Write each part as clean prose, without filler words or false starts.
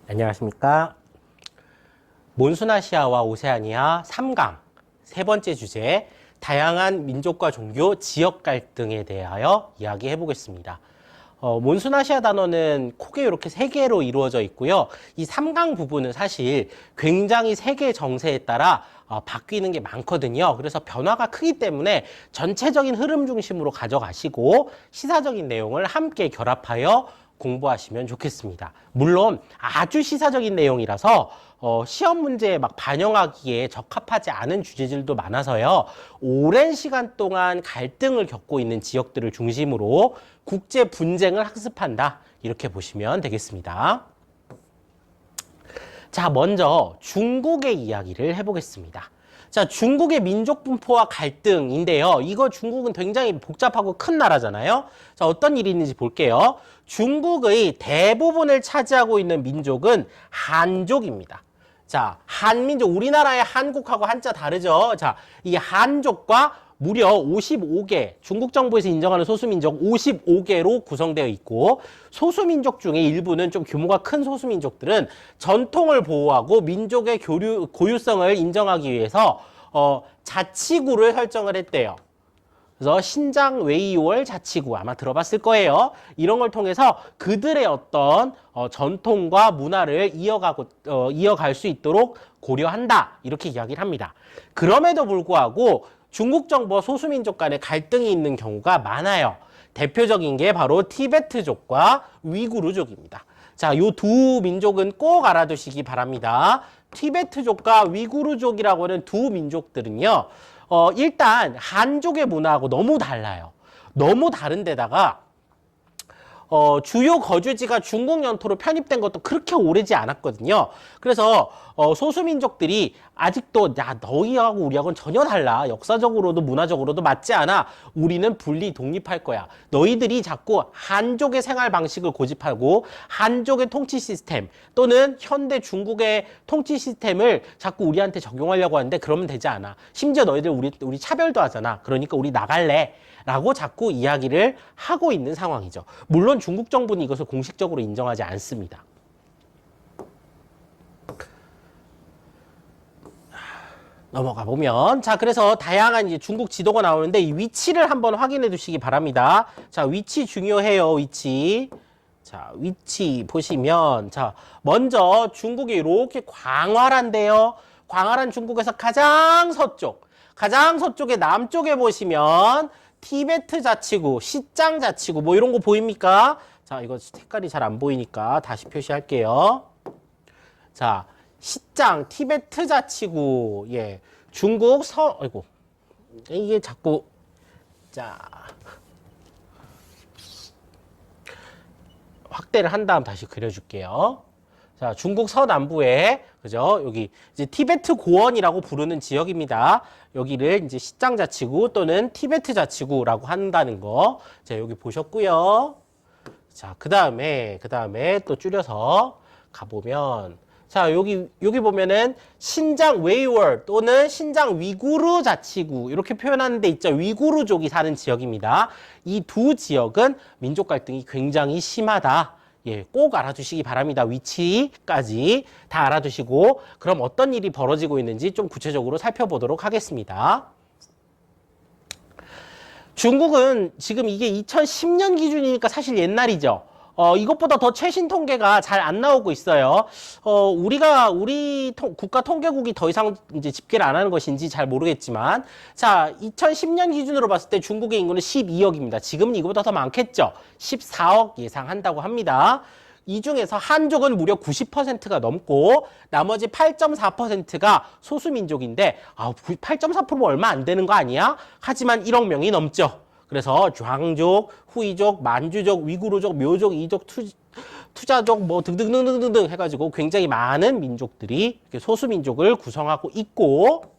안녕하십니까. 몬순아시아와 오세아니아 3강 세 번째 주제, 다양한 민족과 종교, 지역 갈등에 대하여 이야기해 보겠습니다. 몬순아시아 단어는 크게 이렇게 세 개로 이루어져 있고요. 이 3강 부분은 사실 굉장히 세계 정세에 따라 바뀌는 게 많거든요. 그래서 변화가 크기 때문에 전체적인 흐름 중심으로 가져가시고 시사적인 내용을 함께 결합하여 공부하시면 좋겠습니다. 물론 아주 시사적인 내용이라서 시험 문제에 막 반영하기에 적합하지 않은 주제들도 많아서요. 오랜 시간 동안 갈등을 겪고 있는 지역들을 중심으로 국제 분쟁을 학습한다. 이렇게 보시면 되겠습니다. 자, 먼저 중국의 이야기를 해보겠습니다. 자, 중국의 민족 분포와 갈등인데요. 이거 중국은 굉장히 복잡하고 큰 나라잖아요. 자, 어떤 일이 있는지 볼게요. 중국의 대부분을 차지하고 있는 민족은 한족입니다. 자, 한민족, 우리나라의 한국하고 한자 다르죠. 자, 이 한족과 무려 55개, 중국 정부에서 인정하는 소수민족 55개로 구성되어 있고, 소수민족 중에 일부는 좀 규모가 큰 소수민족들은 전통을 보호하고 민족의 고유성을 인정하기 위해서 자치구를 설정을 했대요. 그래서 신장 웨이월 자치구 아마 들어봤을 거예요. 이런 걸 통해서 그들의 어떤 전통과 문화를 이어갈 수 있도록 고려한다. 이렇게 이야기를 합니다. 그럼에도 불구하고 중국 정부와 소수민족 간의 갈등이 있는 경우가 많아요. 대표적인 게 바로 티베트족과 위구르족입니다. 자, 요 두 민족은 꼭 알아두시기 바랍니다. 티베트족과 위구르족이라고 하는 두 민족들은요. 일단 한족의 문화하고 너무 달라요. 너무 다른 데다가 주요 거주지가 중국 영토로 편입된 것도 그렇게 오래지 않았거든요. 그래서 소수민족들이 아직도 야, 너희하고 우리하고는 전혀 달라. 역사적으로도 문화적으로도 맞지 않아. 우리는 분리 독립할 거야. 너희들이 자꾸 한족의 생활 방식을 고집하고 한족의 통치 시스템 또는 현대 중국의 통치 시스템을 자꾸 우리한테 적용하려고 하는데 그러면 되지 않아. 심지어 너희들 우리 차별도 하잖아. 그러니까 우리 나갈래. 라고 자꾸 이야기를 하고 있는 상황이죠. 물론 중국 정부는 이것을 공식적으로 인정하지 않습니다. 넘어가 보면, 자, 그래서 다양한 이제 중국 지도가 나오는데 이 위치를 한번 확인해 두시기 바랍니다. 자, 위치 중요해요, 위치. 자, 위치 보시면, 자, 먼저 중국이 이렇게 광활한데요. 광활한 중국에서 가장 서쪽의 남쪽에 보시면 티베트 자치구, 시장 자치구 뭐 이런 거 보입니까? 자, 이거 색깔이 잘 안 보이니까 다시 표시할게요. 자, 시장, 티베트 자치구, 예, 중국 아이고, 이게 자꾸, 자, 확대를 한 다음 다시 그려줄게요. 자, 중국 서남부에, 그죠? 여기 이제 티베트 고원이라고 부르는 지역입니다. 여기를 이제 시장 자치구 또는 티베트 자치구라고 한다는 거. 자, 여기 보셨고요. 자, 그 다음에 또 줄여서 가보면, 자, 여기 보면은 신장 웨이월 또는 신장 위구르 자치구 이렇게 표현하는 데 있죠. 위구르족이 사는 지역입니다. 이 두 지역은 민족 갈등이 굉장히 심하다. 예, 꼭 알아두시기 바랍니다. 위치까지 다 알아두시고 그럼 어떤 일이 벌어지고 있는지 좀 구체적으로 살펴보도록 하겠습니다. 중국은 지금 이게 2010년 기준이니까 사실 옛날이죠. 이것보다 더 최신 통계가 잘 안 나오고 있어요. 우리 국가 통계국이 더 이상 이제 집계를 안 하는 것인지 잘 모르겠지만, 자, 2010년 기준으로 봤을 때 중국의 인구는 12억입니다. 지금은 이거보다 더 많겠죠. 14억 예상한다고 합니다. 이 중에서 한족은 무려 90%가 넘고 나머지 8.4%가 소수민족인데 8.4%면 얼마 안 되는 거 아니야? 하지만 1억 명이 넘죠. 그래서 좌족, 후이족, 만주족, 위구르족, 묘족, 이족, 투자족 뭐 등등등등등 해가지고 굉장히 많은 민족들이 이렇게 소수민족을 구성하고 있고,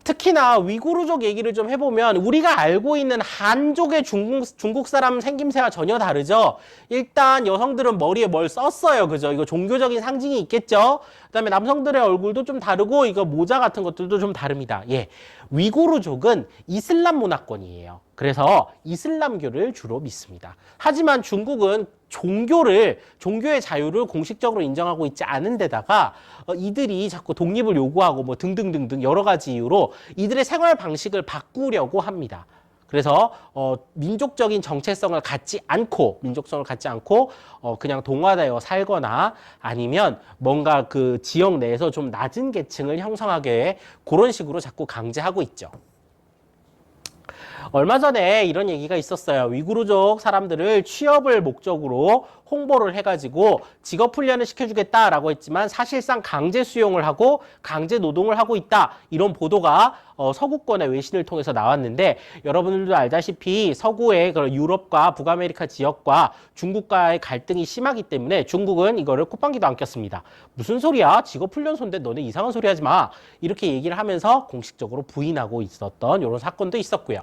특히나 위구르족 얘기를 좀 해보면 우리가 알고 있는 한족의 중국 사람 생김새와 전혀 다르죠. 일단 여성들은 머리에 뭘 썼어요. 그죠? 이거 종교적인 상징이 있겠죠. 그다음에 남성들의 얼굴도 좀 다르고 이거 모자 같은 것들도 좀 다릅니다. 예, 위구르족은 이슬람 문화권이에요. 그래서 이슬람교를 주로 믿습니다. 하지만 중국은 종교의 자유를 공식적으로 인정하고 있지 않은 데다가 이들이 자꾸 독립을 요구하고 뭐 등등등등 여러 가지 이유로 이들의 생활 방식을 바꾸려고 합니다. 그래서 민족적인 정체성을 갖지 않고 그냥 동화되어 살거나 아니면 뭔가 그 지역 내에서 좀 낮은 계층을 형성하게 그런 식으로 자꾸 강제하고 있죠. 얼마 전에 이런 얘기가 있었어요. 위구르족 사람들을 취업을 목적으로 홍보를 해가지고 직업 훈련을 시켜주겠다라고 했지만 사실상 강제 수용을 하고 강제 노동을 하고 있다. 이런 보도가 서구권의 외신을 통해서 나왔는데 여러분들도 알다시피 서구의 그런 유럽과 북아메리카 지역과 중국과의 갈등이 심하기 때문에 중국은 이거를 콧방귀도 안 꼈습니다. 무슨 소리야? 직업 훈련소인데 너네 이상한 소리 하지 마. 이렇게 얘기를 하면서 공식적으로 부인하고 있었던 이런 사건도 있었고요.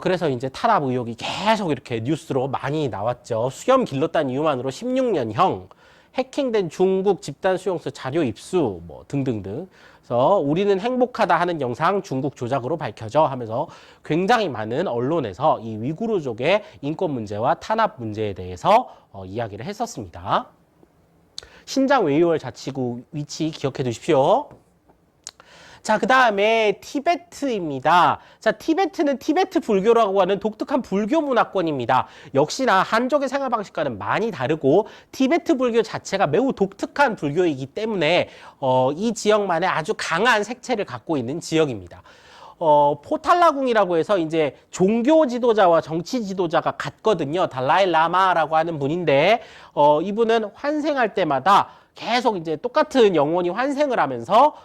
그래서 이제 탄압 의혹이 계속 이렇게 뉴스로 많이 나왔죠. 수염 길렀다는 이유만으로 16년형, 해킹된 중국 집단 수용소 자료 입수, 뭐 등등등. 그래서 우리는 행복하다 하는 영상 중국 조작으로 밝혀져 하면서 굉장히 많은 언론에서 이 위구르족의 인권 문제와 탄압 문제에 대해서 이야기를 했었습니다. 신장 웨이월 자치구 위치 기억해 두십시오. 자, 그 다음에 티베트입니다. 자, 티베트는 티베트 불교라고 하는 독특한 불교 문화권입니다. 역시나 한족의 생활 방식과는 많이 다르고 티베트 불교 자체가 매우 독특한 불교이기 때문에 이 지역만의 아주 강한 색채를 갖고 있는 지역입니다. 포탈라궁이라고 해서 이제 종교 지도자와 정치 지도자가 같거든요. 달라이 라마라고 하는 분인데 이분은 환생할 때마다 계속 이제 똑같은 영혼이 환생을 하면서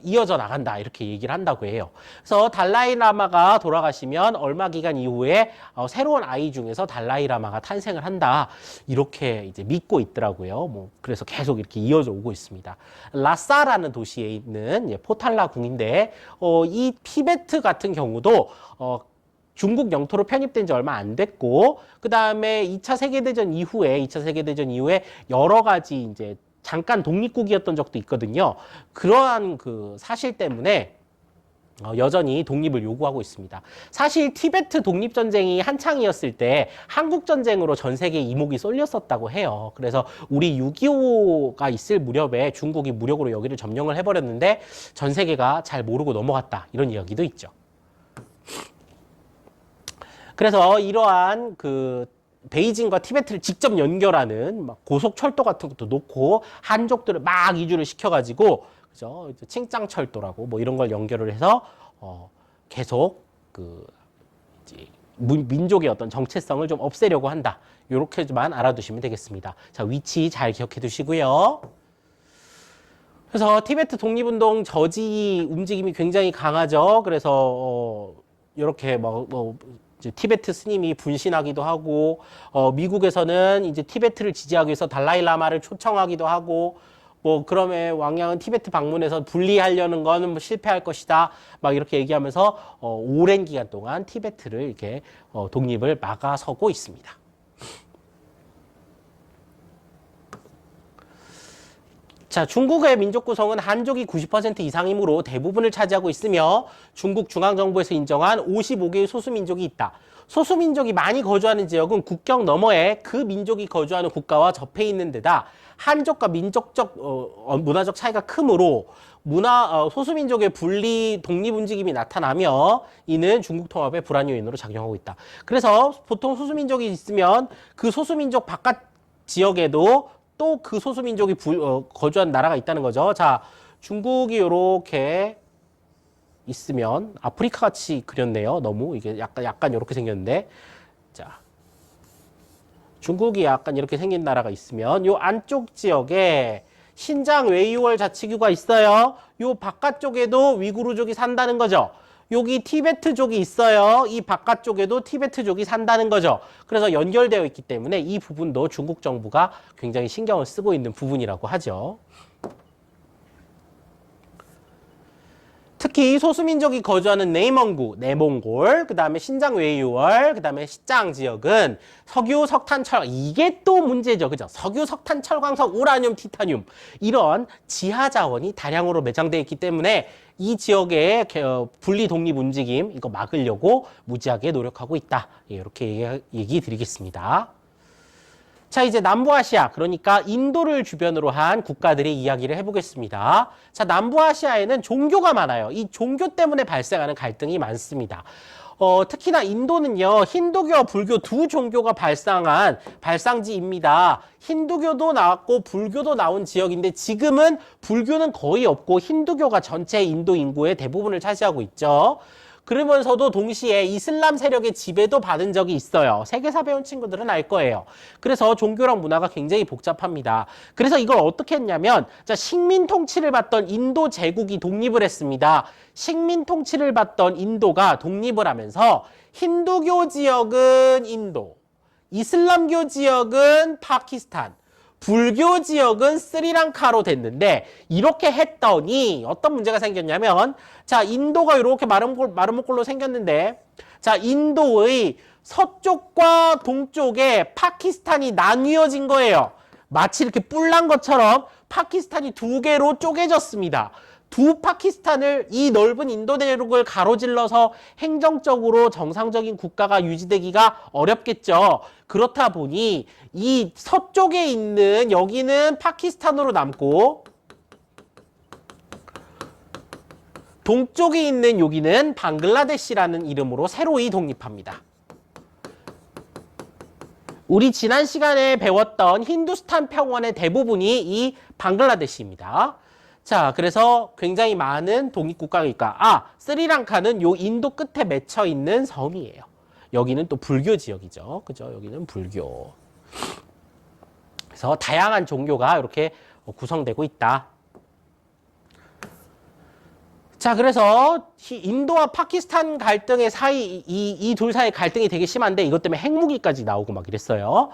이어져 나간다 이렇게 얘기를 한다고 해요. 그래서 달라이라마가 돌아가시면 얼마 기간 이후에 새로운 아이 중에서 달라이라마가 탄생을 한다 이렇게 이제 믿고 있더라고요. 뭐 그래서 계속 이렇게 이어져 오고 있습니다. 라싸라는 도시에 있는 포탈라 궁인데 이 티베트 같은 경우도 중국 영토로 편입된 지 얼마 안 됐고 그 다음에 2차 세계대전 이후에 여러 가지 이제 잠깐 독립국이었던 적도 있거든요. 그러한 그 사실 때문에 여전히 독립을 요구하고 있습니다. 사실 티베트 독립전쟁이 한창이었을 때 한국전쟁으로 전 세계에 이목이 쏠렸었다고 해요. 그래서 우리 6.25가 있을 무렵에 중국이 무력으로 여기를 점령을 해버렸는데 전 세계가 잘 모르고 넘어갔다. 이런 이야기도 있죠. 그래서 이러한 그 베이징과 티베트를 직접 연결하는 막 고속철도 같은 것도 놓고 한족들을 막 이주를 시켜가지고 그죠? 칭짱철도라고 뭐 이런 걸 연결을 해서 계속 그 이제 민족의 어떤 정체성을 좀 없애려고 한다. 요렇게만 알아두시면 되겠습니다. 자, 위치 잘 기억해 두시고요. 그래서 티베트 독립운동 저지 움직임이 굉장히 강하죠. 그래서 이렇게 이제 티베트 스님이 분신하기도 하고 미국에서는 이제 티베트를 지지하기 위해서 달라이라마를 초청하기도 하고 뭐 그러면 왕양은 티베트 방문해서 분리하려는 거는 뭐 실패할 것이다 막 이렇게 얘기하면서 오랜 기간 동안 티베트를 이렇게 독립을 막아서고 있습니다. 자, 중국의 민족 구성은 한족이 90% 이상이므로 대부분을 차지하고 있으며 중국 중앙정부에서 인정한 55개의 소수민족이 있다. 소수민족이 많이 거주하는 지역은 국경 너머에 그 민족이 거주하는 국가와 접해 있는 데다 한족과 민족적 문화적 차이가 크므로 소수민족의 분리 독립 움직임이 나타나며 이는 중국 통합의 불안 요인으로 작용하고 있다. 그래서 보통 소수민족이 있으면 그 소수민족 바깥 지역에도 또 그 소수민족이 거주한 나라가 있다는 거죠. 자, 중국이 이렇게 있으면 아프리카 같이 그렸네요. 너무 이게 약간 이렇게 생겼는데, 자, 중국이 약간 이렇게 생긴 나라가 있으면 요 안쪽 지역에 신장 웨이월 자치구가 있어요. 요 바깥쪽에도 위구르족이 산다는 거죠. 여기 티베트족이 있어요. 이 바깥쪽에도 티베트족이 산다는 거죠. 그래서 연결되어 있기 때문에 이 부분도 중국 정부가 굉장히 신경을 쓰고 있는 부분이라고 하죠. 특히 소수민족이 거주하는 내蒙구, 내몽골, 그 다음에 신장 외유월, 그 다음에 시장 지역은 석유, 석탄, 철강, 이게 또 문제죠. 그죠? 석유, 석탄, 철광석, 우라늄, 티타늄 이런 지하 자원이 다량으로 매장되어 있기 때문에 이 지역의 분리 독립 움직임 이거 막으려고 무지하게 노력하고 있다. 이렇게 얘기 드리겠습니다. 자, 이제 남부아시아, 그러니까 인도를 주변으로 한 국가들의 이야기를 해보겠습니다. 자, 남부아시아에는 종교가 많아요. 이 종교 때문에 발생하는 갈등이 많습니다. 특히나 인도는요, 힌두교와 불교 두 종교가 발상한 발상지입니다. 힌두교도 나왔고 불교도 나온 지역인데 지금은 불교는 거의 없고 힌두교가 전체 인도 인구의 대부분을 차지하고 있죠. 그러면서도 동시에 이슬람 세력의 지배도 받은 적이 있어요. 세계사 배운 친구들은 알 거예요. 그래서 종교랑 문화가 굉장히 복잡합니다. 그래서 이걸 어떻게 했냐면, 자, 식민 통치를 받던 인도 제국이 독립을 했습니다. 식민 통치를 받던 인도가 독립을 하면서 힌두교 지역은 인도, 이슬람교 지역은 파키스탄, 불교 지역은 스리랑카로 됐는데 이렇게 했더니 어떤 문제가 생겼냐면 자 인도가 이렇게 마름모꼴로 생겼는데 자 인도의 서쪽과 동쪽에 파키스탄이 나뉘어진 거예요. 마치 이렇게 뿔난 것처럼 파키스탄이 두 개로 쪼개졌습니다. 두 파키스탄을 이 넓은 인도 대륙을 가로질러서 행정적으로 정상적인 국가가 유지되기가 어렵겠죠. 그렇다 보니 이 서쪽에 있는 여기는 파키스탄으로 남고 동쪽에 있는 여기는 방글라데시라는 이름으로 새로이 독립합니다. 우리 지난 시간에 배웠던 힌두스탄 평원의 대부분이 이 방글라데시입니다. 자, 그래서 굉장히 많은 독립국가니까 스리랑카는 요 인도 끝에 맺혀 있는 섬이에요. 여기는 또 불교 지역이죠. 그죠? 여기는 불교. 그래서 다양한 종교가 이렇게 구성되고 있다. 자, 그래서 인도와 파키스탄 갈등의 사이, 이 둘 사이 갈등이 되게 심한데 이것 때문에 핵무기까지 나오고 막 이랬어요.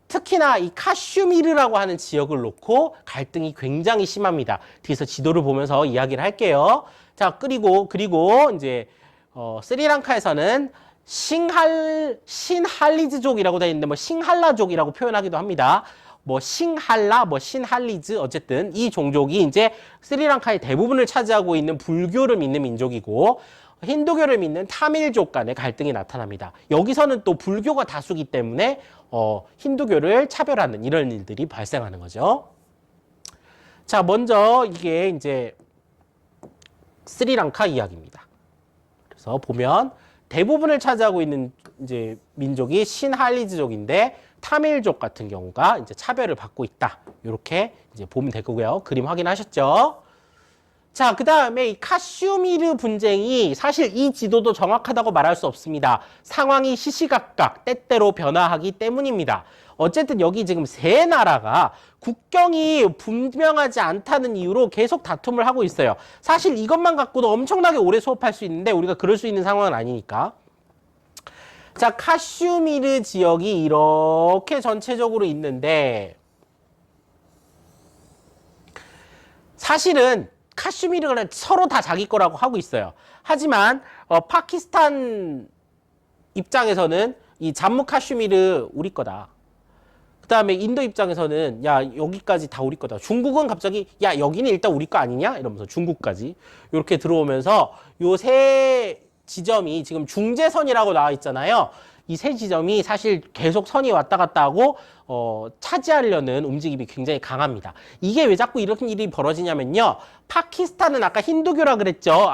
특히나 이 카슈미르라고 하는 지역을 놓고 갈등이 굉장히 심합니다. 뒤에서 지도를 보면서 이야기를 할게요. 자, 그리고 이제 스리랑카에서는 신할리즈족이라고 되어 있는데 뭐 싱할라족이라고 표현하기도 합니다. 뭐 싱할라, 뭐 신할리즈 어쨌든 이 종족이 이제 스리랑카의 대부분을 차지하고 있는 불교를 믿는 민족이고 힌두교를 믿는 타밀족 간의 갈등이 나타납니다. 여기서는 또 불교가 다수기 때문에 힌두교를 차별하는 이런 일들이 발생하는 거죠. 자, 먼저 이게 이제 스리랑카 이야기입니다. 그래서 보면 대부분을 차지하고 있는 이제 민족이 신할리즈족인데 타밀족 같은 경우가 이제 차별을 받고 있다. 이렇게 이제 보면 되고요. 그림 확인하셨죠? 자, 그 다음에 이 카슈미르 분쟁이 사실 이 지도도 정확하다고 말할 수 없습니다. 상황이 시시각각 때때로 변화하기 때문입니다. 어쨌든 여기 지금 세 나라가 국경이 분명하지 않다는 이유로 계속 다툼을 하고 있어요. 사실 이것만 갖고도 엄청나게 오래 수업할 수 있는데 우리가 그럴 수 있는 상황은 아니니까. 자, 카슈미르 지역이 이렇게 전체적으로 있는데 사실은 카슈미르가 서로 다 자기 거라고 하고 있어요. 하지만 파키스탄 입장에서는 이 잠무 카슈미르 우리 거다. 그 다음에 인도 입장에서는 야 여기까지 다 우리 거다. 중국은 갑자기 야 여기는 일단 우리 거 아니냐? 이러면서 중국까지 이렇게 들어오면서 요 세 지점이 지금 중재선이라고 나와 있잖아요. 이 세 지점이 사실 계속 선이 왔다 갔다 하고 차지하려는 움직임이 굉장히 강합니다. 이게 왜 자꾸 이런 일이 벌어지냐면요. 파키스탄은 아까 힌두교라 그랬죠.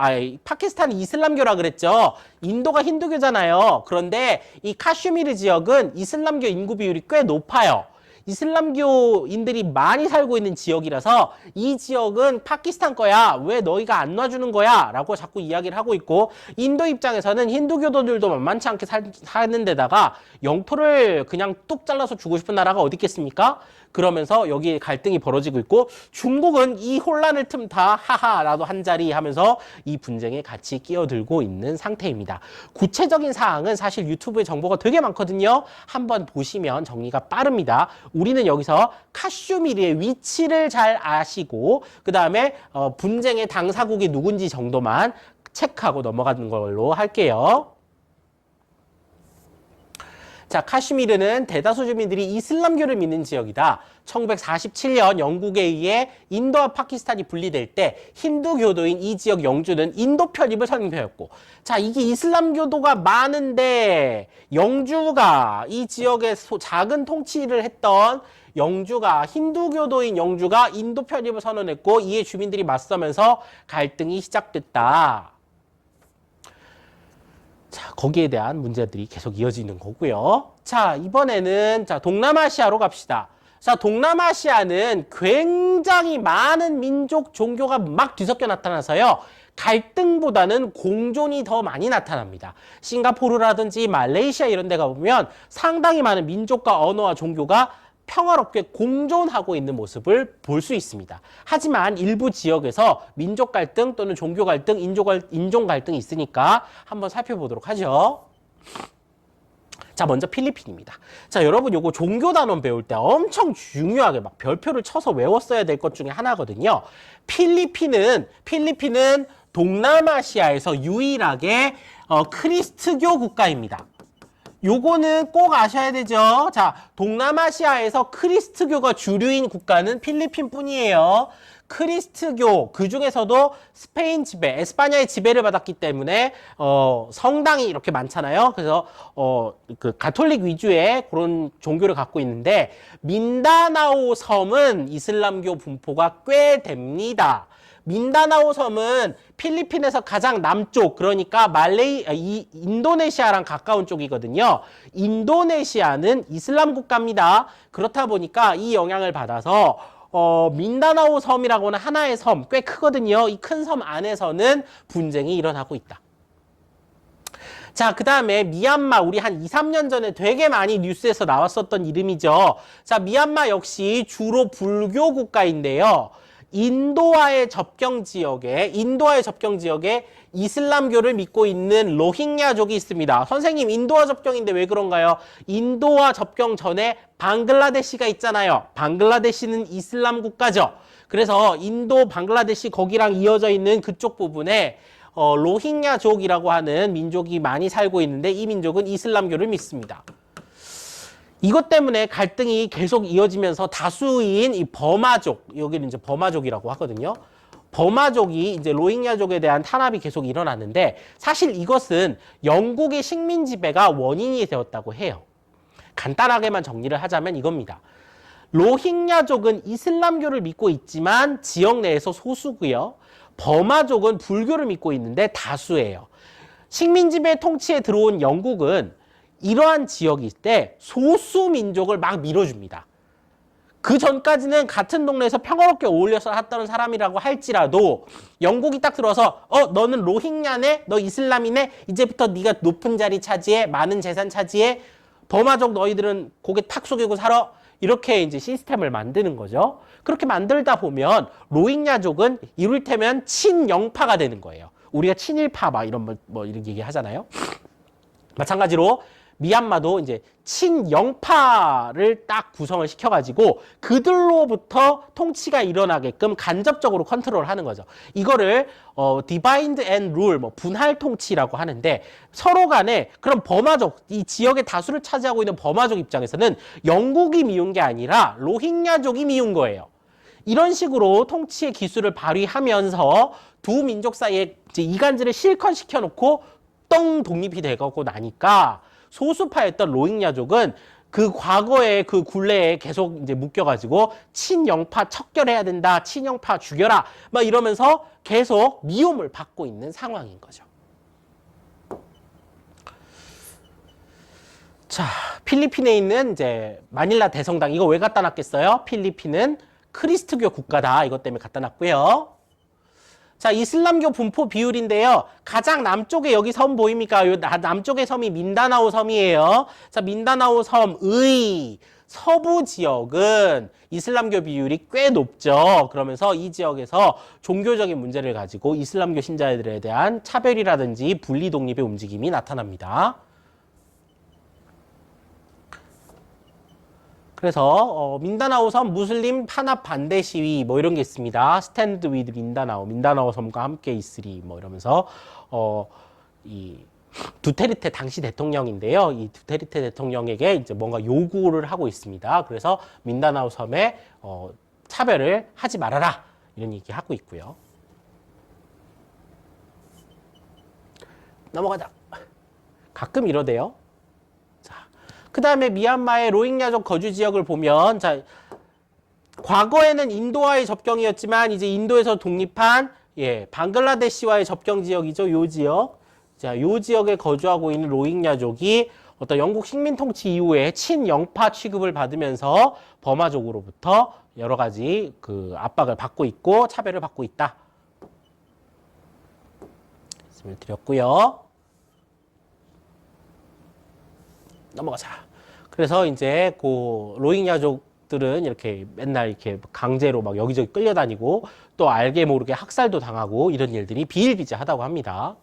파키스탄은 이슬람교라 그랬죠. 인도가 힌두교잖아요. 그런데 이 카슈미르 지역은 이슬람교 인구 비율이 꽤 높아요. 이슬람교인들이 많이 살고 있는 지역이라서 이 지역은 파키스탄 거야. 왜 너희가 안 놔주는 거야? 라고 자꾸 이야기를 하고 있고 인도 입장에서는 힌두교도들도 만만치 않게 사는 데다가 영토를 그냥 뚝 잘라서 주고 싶은 나라가 어디 있겠습니까? 그러면서 여기 갈등이 벌어지고 있고 중국은 이 혼란을 틈타 하하 나도 한 자리 하면서 이 분쟁에 같이 끼어들고 있는 상태입니다. 구체적인 사항은 사실 유튜브에 정보가 되게 많거든요. 한번 보시면 정리가 빠릅니다. 우리는 여기서 카슈미르의 위치를 잘 아시고 그 다음에 분쟁의 당사국이 누군지 정도만 체크하고 넘어가는 걸로 할게요. 자, 카슈미르는 대다수 주민들이 이슬람교를 믿는 지역이다. 1947년 영국에 의해 인도와 파키스탄이 분리될 때 힌두교도인 이 지역 영주는 인도 편입을 선표했고, 자, 이게 이슬람교도가 많은데 영주가 이 지역에 작은 통치를 했던 영주가 힌두교도인 영주가 인도 편입을 선언했고, 이에 주민들이 맞서면서 갈등이 시작됐다. 자, 거기에 대한 문제들이 계속 이어지는 거고요. 자, 이번에는 자, 동남아시아로 갑시다. 자, 동남아시아는 굉장히 많은 민족, 종교가 막 뒤섞여 나타나서요. 갈등보다는 공존이 더 많이 나타납니다. 싱가포르라든지 말레이시아 이런 데 가보면 상당히 많은 민족과 언어와 종교가 평화롭게 공존하고 있는 모습을 볼 수 있습니다. 하지만 일부 지역에서 민족 갈등 또는 종교 갈등, 인종 갈등이 있으니까 한번 살펴보도록 하죠. 자, 먼저 필리핀입니다. 자, 여러분 요거 종교 단원 배울 때 엄청 중요하게 막 별표를 쳐서 외웠어야 될 것 중에 하나거든요. 필리핀은 동남아시아에서 유일하게 크리스트교 국가입니다. 요거는 꼭 아셔야 되죠. 자, 동남아시아에서 크리스트교가 주류인 국가는 필리핀 뿐이에요. 크리스트교, 그 중에서도 스페인 지배, 에스파냐의 지배를 받았기 때문에 성당이 이렇게 많잖아요. 그래서 그 가톨릭 위주의 그런 종교를 갖고 있는데, 민다나오 섬은 이슬람교 분포가 꽤 됩니다. 민다나오 섬은 필리핀에서 가장 남쪽, 그러니까 인도네시아랑 가까운 쪽이거든요. 인도네시아는 이슬람 국가입니다. 그렇다 보니까 이 영향을 받아서 민다나오 섬이라고 하는 하나의 섬, 꽤 크거든요. 이 큰 섬 안에서는 분쟁이 일어나고 있다. 자, 그 다음에 미얀마, 우리 한 2, 3년 전에 되게 많이 뉴스에서 나왔었던 이름이죠. 자, 미얀마 역시 주로 불교 국가인데요. 인도와의 접경 지역에 이슬람교를 믿고 있는 로힝야족이 있습니다. 선생님, 인도와 접경인데 왜 그런가요? 인도와 접경 전에 방글라데시가 있잖아요. 방글라데시는 이슬람 국가죠. 그래서 인도, 방글라데시 거기랑 이어져 있는 그쪽 부분에 로힝야족이라고 하는 민족이 많이 살고 있는데, 이 민족은 이슬람교를 믿습니다. 이것 때문에 갈등이 계속 이어지면서 다수인 이 버마족, 여기는 이제 버마족이라고 하거든요. 버마족이 이제 로힝야족에 대한 탄압이 계속 일어났는데, 사실 이것은 영국의 식민 지배가 원인이 되었다고 해요. 간단하게만 정리를 하자면 이겁니다. 로힝야족은 이슬람교를 믿고 있지만 지역 내에서 소수고요. 버마족은 불교를 믿고 있는데 다수예요. 식민 지배 통치에 들어온 영국은 이러한 지역일 때 소수 민족을 막 밀어줍니다. 그 전까지는 같은 동네에서 평화롭게 어울려서 살았던 사람이라고 할지라도 영국이 딱 들어와서 너는 로힝야네? 너 이슬람이네? 이제부터 네가 높은 자리 차지해? 많은 재산 차지해? 버마족 너희들은 고개 탁 숙이고 살아? 이렇게 이제 시스템을 만드는 거죠. 그렇게 만들다 보면 로힝야족은 이를테면 친영파가 되는 거예요. 우리가 친일파 막 이런 이런 얘기 하잖아요. 마찬가지로 미얀마도 이제 친영파를 딱 구성을 시켜가지고 그들로부터 통치가 일어나게끔 간접적으로 컨트롤하는 거죠. 이거를 디바이드 앤 룰, 분할 통치라고 하는데, 서로 간에 그럼 버마족, 이 지역의 다수를 차지하고 있는 버마족 입장에서는 영국이 미운 게 아니라 로힝야족이 미운 거예요. 이런 식으로 통치의 기술을 발휘하면서 두 민족 사이에 이제 이간질을 실컷 시켜놓고 똥 독립이 되고 나니까 소수파였던 로힝야족은 그 과거의 그 굴레에 계속 이제 묶여가지고 친영파 척결해야 된다, 친영파 죽여라, 막 이러면서 계속 미움을 받고 있는 상황인 거죠. 자, 필리핀에 있는 이제 마닐라 대성당, 이거 왜 갖다 놨겠어요? 필리핀은 크리스트교 국가다, 이것 때문에 갖다 놨고요. 자, 이슬람교 분포 비율인데요. 가장 남쪽에 여기 섬 보입니까? 요 남쪽의 섬이 민다나오 섬이에요. 자, 민다나오 섬의 서부 지역은 이슬람교 비율이 꽤 높죠. 그러면서 이 지역에서 종교적인 문제를 가지고 이슬람교 신자들에 대한 차별이라든지 분리 독립의 움직임이 나타납니다. 그래서 민다나오 섬 무슬림 탄압 반대 시위 뭐 이런 게 있습니다. 스탠드 위드 민다나오, 민다나오 섬과 함께 있으리 뭐 이러면서 이 두테르테 당시 대통령인데요. 이 두테르테 대통령에게 이제 뭔가 요구를 하고 있습니다. 그래서 민다나오 섬에 차별을 하지 말아라 이런 얘기 하고 있고요. 넘어가자. 가끔 이러대요. 자, 그 다음에 미얀마의 로힝야족 거주 지역을 보면, 자, 과거에는 인도와의 접경이었지만 이제 인도에서 독립한 방글라데시와의 접경 지역이죠. 요 지역. 자, 요 지역에 거주하고 있는 로힝야족이 어떤 영국 식민 통치 이후에 친영파 취급을 받으면서 버마족으로부터 여러 가지 그 압박을 받고 있고 차별을 받고 있다. 말씀을 드렸고요. 넘어가자. 그래서 이제 그 로힝야족들은 이렇게 맨날 이렇게 강제로 막 여기저기 끌려다니고 또 알게 모르게 학살도 당하고 이런 일들이 비일비재하다고 합니다.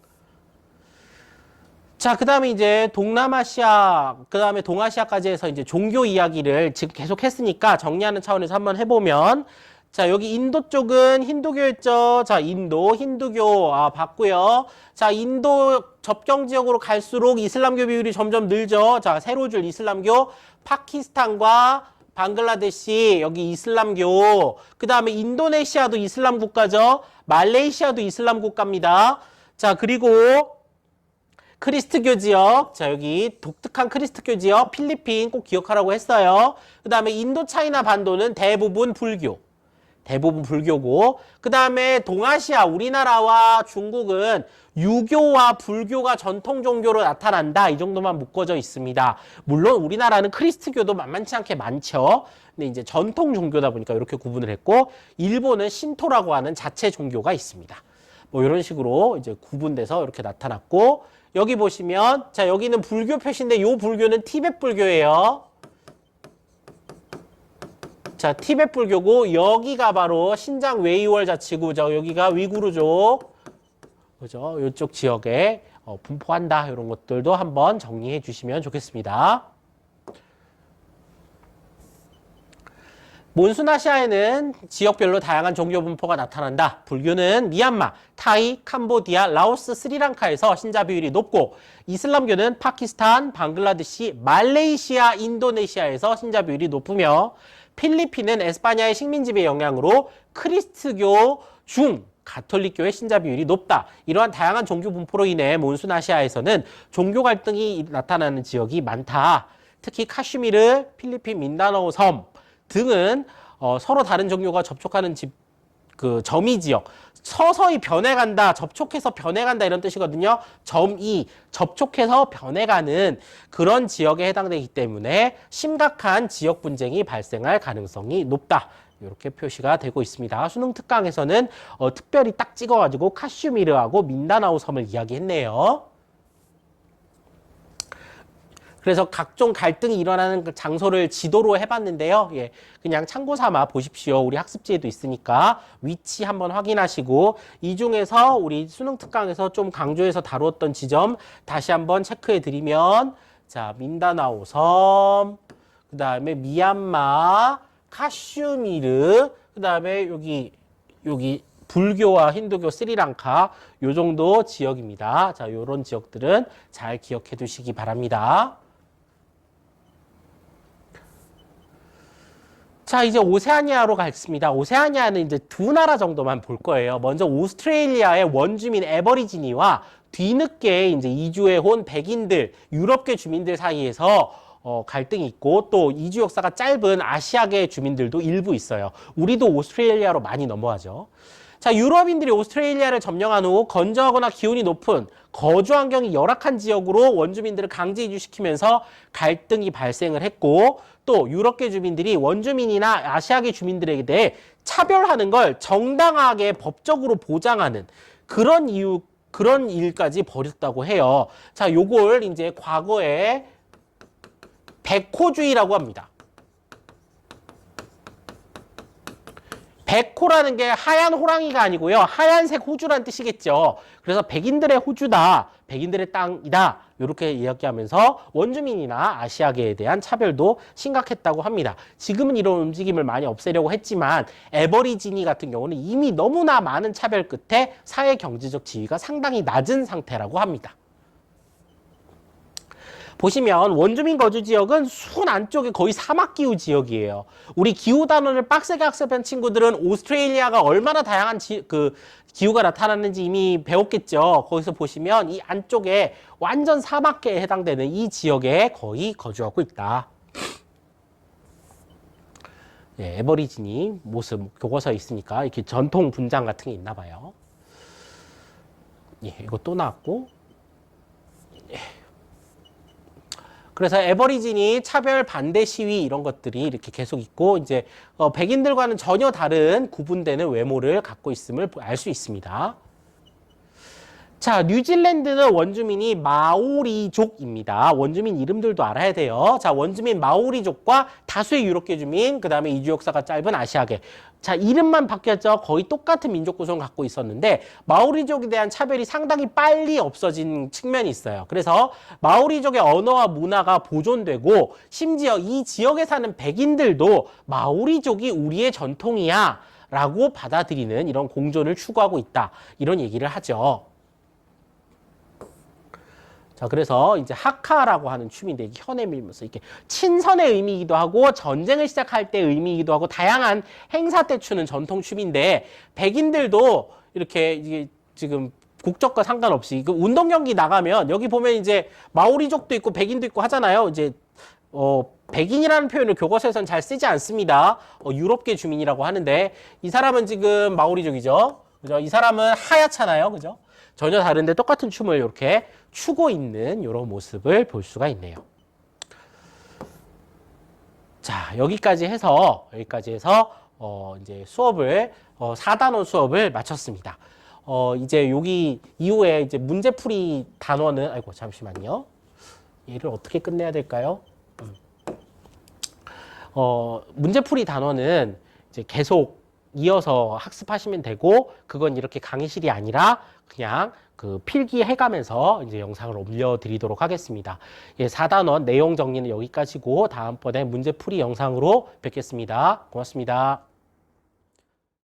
자, 그 다음에 이제 동남아시아, 그 다음에 동아시아까지 해서 이제 종교 이야기를 지금 계속 했으니까 정리하는 차원에서 한번 해보면, 자, 여기 인도 쪽은 힌두교였죠. 자, 인도, 힌두교, 봤고요. 자, 인도 접경 지역으로 갈수록 이슬람교 비율이 점점 늘죠. 자, 세로 줄 이슬람교, 파키스탄과 방글라데시, 여기 이슬람교. 그 다음에 인도네시아도 이슬람 국가죠. 말레이시아도 이슬람 국가입니다. 자, 그리고 크리스트교 지역, 자 여기 독특한 크리스트교 지역, 필리핀 꼭 기억하라고 했어요. 그 다음에 인도 차이나 반도는 대부분 불교고, 그 다음에 동아시아, 우리나라와 중국은 유교와 불교가 전통 종교로 나타난다. 이 정도만 묶어져 있습니다. 물론 우리나라는 크리스트교도 만만치 않게 많죠. 근데 이제 전통 종교다 보니까 이렇게 구분을 했고, 일본은 신토라고 하는 자체 종교가 있습니다. 뭐 이런 식으로 이제 구분돼서 이렇게 나타났고, 여기 보시면, 자, 여기는 불교 표시인데, 요 불교는 티베트 불교예요. 자, 티베트 불교고, 여기가 바로 신장 웨이월 자치구죠. 여기가 위구르족. 그죠? 요쪽 지역에 분포한다. 이런 것들도 한번 정리해 주시면 좋겠습니다. 몬순아시아에는 지역별로 다양한 종교 분포가 나타난다. 불교는 미얀마, 타이, 캄보디아, 라오스, 스리랑카에서 신자 비율이 높고, 이슬람교는 파키스탄, 방글라데시, 말레이시아, 인도네시아에서 신자 비율이 높으며, 필리핀은 에스파냐의 식민지배 영향으로 크리스트교 중 가톨릭교의 신자 비율이 높다. 이러한 다양한 종교 분포로 인해 몬순아시아에서는 종교 갈등이 나타나는 지역이 많다. 특히 카슈미르, 필리핀 민다나오 섬 등은 서로 다른 종교가 접촉하는 점이 지역, 서서히 변해간다, 접촉해서 변해간다 이런 뜻이거든요. 점이 접촉해서 변해가는 그런 지역에 해당되기 때문에 심각한 지역 분쟁이 발생할 가능성이 높다. 이렇게 표시가 되고 있습니다. 수능 특강에서는 특별히 딱 찍어가지고 카슈미르하고 민다나오 섬을 이야기했네요. 그래서 각종 갈등이 일어나는 그 장소를 지도로 해봤는데요. 예, 그냥 참고 삼아 보십시오. 우리 학습지에도 있으니까 위치 한번 확인하시고, 이 중에서 우리 수능 특강에서 좀 강조해서 다루었던 지점 다시 한번 체크해 드리면, 자, 민다나오 섬, 그 다음에 미얀마, 카슈미르, 그 다음에 여기 불교와 힌두교 스리랑카 요 정도 지역입니다. 자, 요런 지역들은 잘 기억해 두시기 바랍니다. 자, 이제 오세아니아로 가겠습니다. 오세아니아는 이제 두 나라 정도만 볼 거예요. 먼저 오스트레일리아의 원주민 애버리지니와 뒤늦게 이제 이주해 온 백인들, 유럽계 주민들 사이에서 갈등이 있고, 또 이주 역사가 짧은 아시아계 주민들도 일부 있어요. 우리도 오스트레일리아로 많이 넘어가죠. 자, 유럽인들이 오스트레일리아를 점령한 후 건조하거나 기온이 높은 거주 환경이 열악한 지역으로 원주민들을 강제 이주시키면서 갈등이 발생을 했고, 또 유럽계 주민들이 원주민이나 아시아계 주민들에게 대해 차별하는 걸 정당하게 법적으로 보장하는 그런 일까지 벌였다고 해요. 자, 요걸 이제 과거에 백호주의라고 합니다. 백호라는 게 하얀 호랑이가 아니고요. 하얀색 호주라는 뜻이겠죠. 그래서 백인들의 호주다, 백인들의 땅이다 이렇게 이야기하면서 원주민이나 아시아계에 대한 차별도 심각했다고 합니다. 지금은 이런 움직임을 많이 없애려고 했지만 애버리지니 같은 경우는 이미 너무나 많은 차별 끝에 사회 경제적 지위가 상당히 낮은 상태라고 합니다. 보시면 원주민 거주 지역은 순 안쪽에 거의 사막 기후 지역이에요. 우리 기후 단원을 빡세게 학습한 친구들은 오스트레일리아가 얼마나 다양한 기후가 나타나는지 이미 배웠겠죠. 거기서 보시면 이 안쪽에 완전 사막계에 해당되는 이 지역에 거의 거주하고 있다. 예, 애버리지니 모습 교과서에 있으니까 이렇게 전통 분장 같은 게 있나 봐요. 예, 이거 또 나왔고. 예. 그래서 애버리지니 차별 반대 시위 이런 것들이 이렇게 계속 있고 이제 백인들과는 전혀 다른 구분되는 외모를 갖고 있음을 알 수 있습니다. 자, 뉴질랜드는 원주민이 마오리족입니다. 원주민 이름들도 알아야 돼요. 자, 원주민 마오리족과 다수의 유럽계 주민, 그 다음에 이주 역사가 짧은 아시아계. 자, 이름만 바뀌었죠. 거의 똑같은 민족 구성을 갖고 있었는데 마오리족에 대한 차별이 상당히 빨리 없어진 측면이 있어요. 그래서 마오리족의 언어와 문화가 보존되고 심지어 이 지역에 사는 백인들도 마오리족이 우리의 전통이야 라고 받아들이는 이런 공존을 추구하고 있다. 이런 얘기를 하죠. 자, 그래서 이제 하카라고 하는 춤인데 이게 현에 밀면서 이렇게 친선의 의미이기도 하고 전쟁을 시작할 때 의미이기도 하고 다양한 행사 때 추는 전통 춤인데 백인들도 이렇게 이게 지금 국적과 상관없이 그 운동 경기 나가면 여기 보면 이제 마오리족도 있고 백인도 있고 하잖아요. 이제 백인이라는 표현을 교과서에서는 잘 쓰지 않습니다. 유럽계 주민이라고 하는데 이 사람은 지금 마오리족이죠. 그죠? 이 사람은 하얗잖아요. 그죠? 전혀 다른데 똑같은 춤을 이렇게 추고 있는 이런 모습을 볼 수가 있네요. 자, 여기까지 해서 이제 수업을 4단원 수업을 마쳤습니다. 이제 여기 이후에 이제 문제풀이 단원은 아이고 잠시만요. 얘를 어떻게 끝내야 될까요? 문제풀이 단원은 이제 계속 이어서 학습하시면 되고 그건 이렇게 강의실이 아니라 그냥 그 필기해가면서 이제 영상을 올려드리도록 하겠습니다. 예, 4단원 내용 정리는 여기까지고 다음번에 문제풀이 영상으로 뵙겠습니다. 고맙습니다.